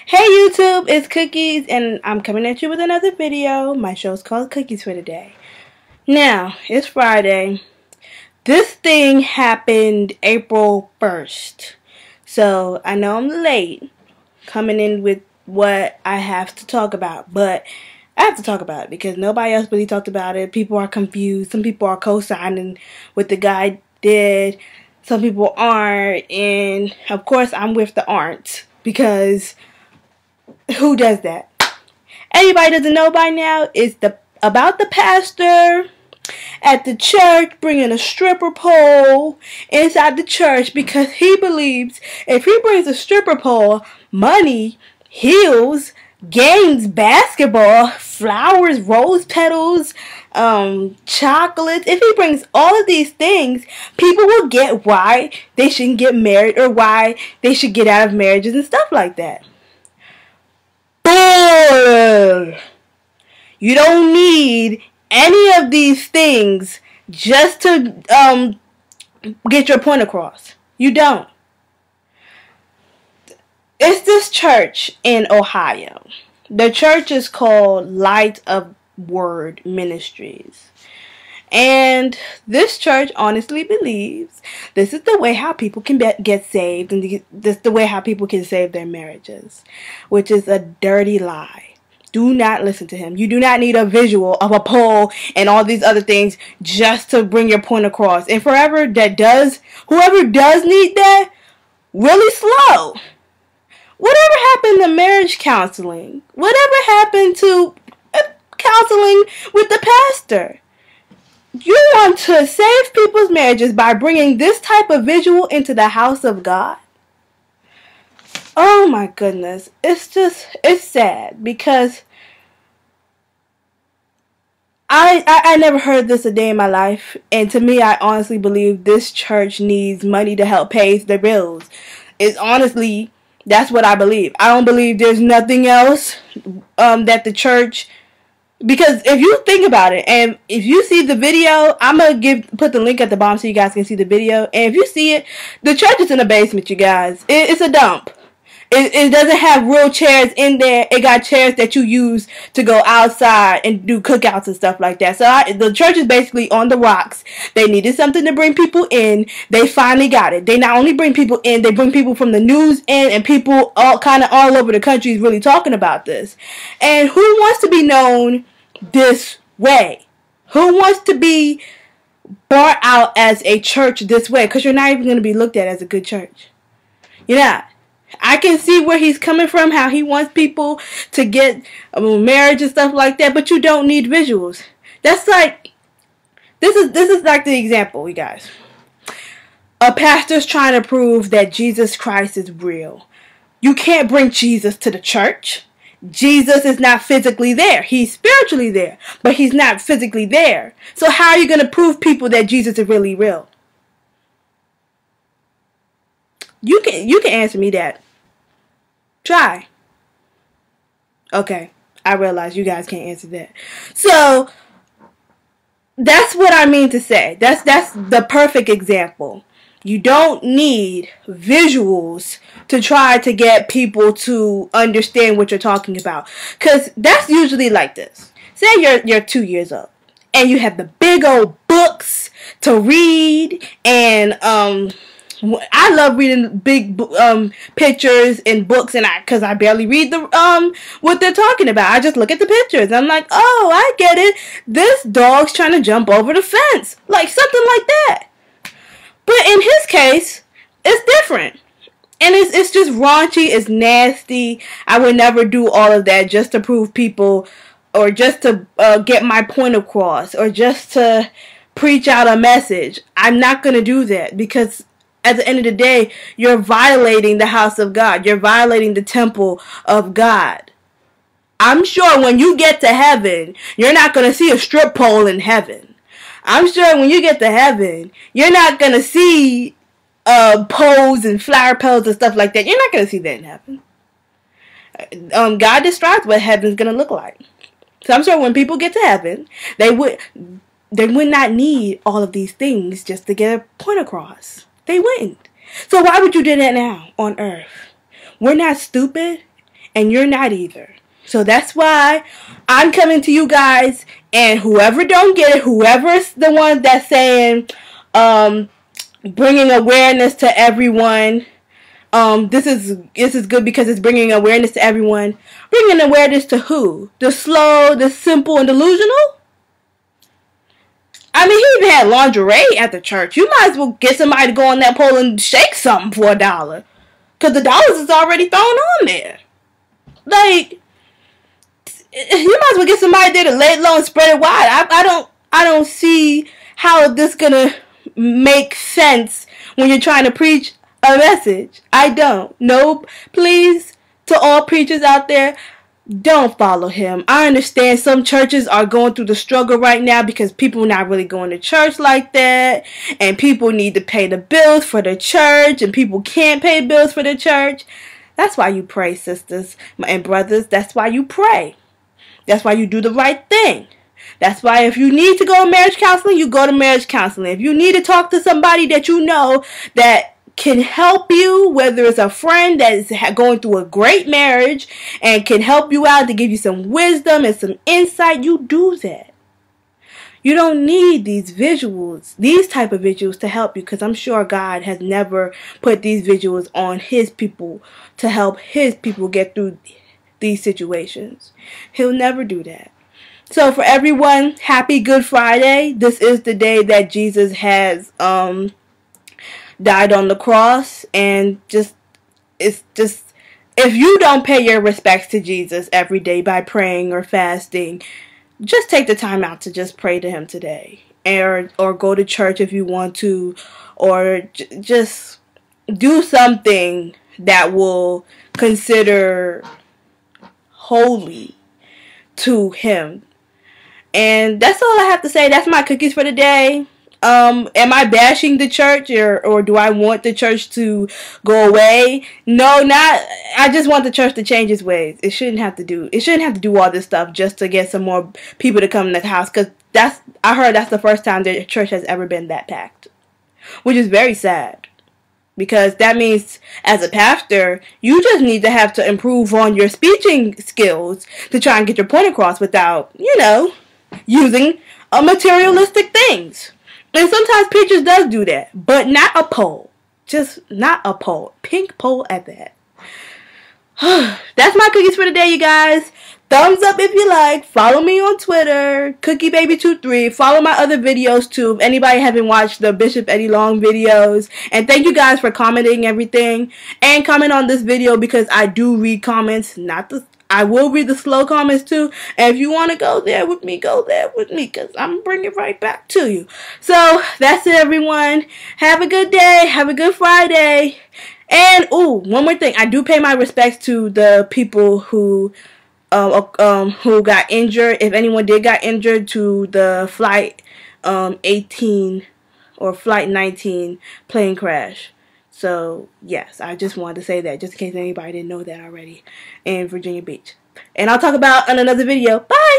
Hey YouTube, it's Cookies, and I'm coming at you with another video. My show's called Cookies for today. Now, it's Friday. This thing happened April 1st. So, I know I'm late coming in with what I have to talk about, but I have to talk about it because nobody else really talked about it. People are confused. Some people are co-signing what the guy did. Some people aren't, and of course I'm with the aren't because who does that? Anybody doesn't know by now, it's about the pastor at the church bringing a stripper pole inside the church because he believes if he brings a stripper pole, money, heels, games, basketball, flowers, rose petals, chocolates, if he brings all of these things, people will get why they shouldn't get married or why they should get out of marriages and stuff like that. You don't need any of these things just to get your point across. You don't. It's this church in Ohio. The church is called Light of Word Ministries. And this church honestly believes this is the way how people can get saved, and this is the way how people can save their marriages, which is a dirty lie. Do not listen to him. You do not need a visual of a pole and all these other things just to bring your point across. And whoever does need that, really slow. Whatever happened to marriage counseling? Whatever happened to counseling with the pastor? You want to save people's marriages by bringing this type of visual into the house of God? Oh my goodness. It's sad because I never heard this a day in my life. And to me, I honestly believe this church needs money to help pay their bills. That's what I believe. I don't believe there's nothing else that the church... Because if you think about it, and if you see the video, I'm going to put the link at the bottom so you guys can see the video. And if you see it, the church is in the basement, you guys. It's a dump. It doesn't have real chairs in there. It got chairs that you use to go outside and do cookouts and stuff like that. So the church is basically on the rocks. They needed something to bring people in. They finally got it. They not only bring people in, they bring people from the news in, and people all over the country is really talking about this. And who wants to be known this way? Who wants to be brought out as a church this way? Because you're not even going to be looked at as a good church. You're not. I can see where he's coming from, how he wants people to get marriage and stuff like that, but you don't need visuals. That's like, this is like the example, you guys. A pastor's trying to prove that Jesus Christ is real. You can't bring Jesus to the church. Jesus is not physically there. He's spiritually there, but he's not physically there. So how are you going to prove people that Jesus is really real? You can answer me that. Try. Okay, I realize you guys can't answer that. So that's what I mean to say. That's the perfect example. You don't need visuals to try to get people to understand what you're talking about. Because that's usually like this. Say you're 2 years old and you have the big old books to read, and I love reading big pictures and books, and because I barely read the what they're talking about. I just look at the pictures. I'm like, oh, I get it. This dog's trying to jump over the fence, like something like that. But in his case, it's different. And it's just raunchy, it's nasty. I would never do all of that just to prove people, or just to get my point across, or just to preach out a message. I'm not going to do that because at the end of the day, you're violating the house of God. You're violating the temple of God. I'm sure when you get to heaven, you're not going to see a strip pole in heaven. I'm sure when you get to heaven, you're not going to see poles and flower petals and stuff like that. You're not going to see that in heaven. God describes what heaven's going to look like. So I'm sure when people get to heaven, they would not need all of these things just to get a point across. They wouldn't. So why would you do that now on earth? We're not stupid. and you're not either. So that's why I'm coming to you guys, and whoever don't get it, whoever's the one that's saying, bringing awareness to everyone, this is good because it's bringing awareness to everyone. Bringing awareness to who? The slow, the simple, and delusional? I mean, he even had lingerie at the church. You might as well get somebody to go on that pole and shake something for $1. Because the dollars is already thrown on there. Like, you might as well get somebody there to lay it low and spread it wide. I don't see how this gonna make sense when you're trying to preach a message. I don't. Nope. Please, to all preachers out there, don't follow him. I understand some churches are going through the struggle right now because people are not really going to church like that, and people need to pay the bills for the church, and people can't pay bills for the church. That's why you pray, sisters and brothers. That's why you pray. That's why you do the right thing. That's why if you need to go to marriage counseling, you go to marriage counseling. If you need to talk to somebody that you know that can help you, whether it's a friend that is going through a great marriage and can help you out to give you some wisdom and some insight, you do that. You don't need these visuals, these type of visuals to help you, because I'm sure God has never put these visuals on his people to help his people get through these situations. He'll never do that. So for everyone, happy Good Friday. This is the day that Jesus has died on the cross, and it's just if you don't pay your respects to Jesus every day by praying or fasting, just take the time out to just pray to him today, or go to church if you want to, or just do something that will consider holy to him. And that's all I have to say. That's my cookies for the day. Am I bashing the church, or do I want the church to go away? No, not. I just want the church to change its ways. It shouldn't have to do all this stuff just to get some more people to come in the house, because I heard that's the first time the church has ever been that packed, which is very sad, because that means as a pastor, you just need to have to improve on your speaking skills to try and get your point across without, using materialistic things. And sometimes preachers does do that, but not a pole. Just not a pole. Pink pole at that. That's my cookies for the day, you guys. Thumbs up if you like. Follow me on Twitter, CookieBaby23. Follow my other videos too, if anybody haven't watched the Bishop Eddie Long videos. And thank you guys for commenting everything. And comment on this video, because I do read comments, I will read the slow comments too. And if you want to go there with me, go there with me, because I'm bringing it right back to you. So, that's it, everyone. Have a good day. Have a good Friday. And, one more thing. I do pay my respects to the people who got injured. If anyone did get injured, to the Flight 18 or Flight 19 plane crash. So, yes, I just wanted to say that, just in case anybody didn't know that already, in Virginia Beach. And I'll talk about in another video. Bye!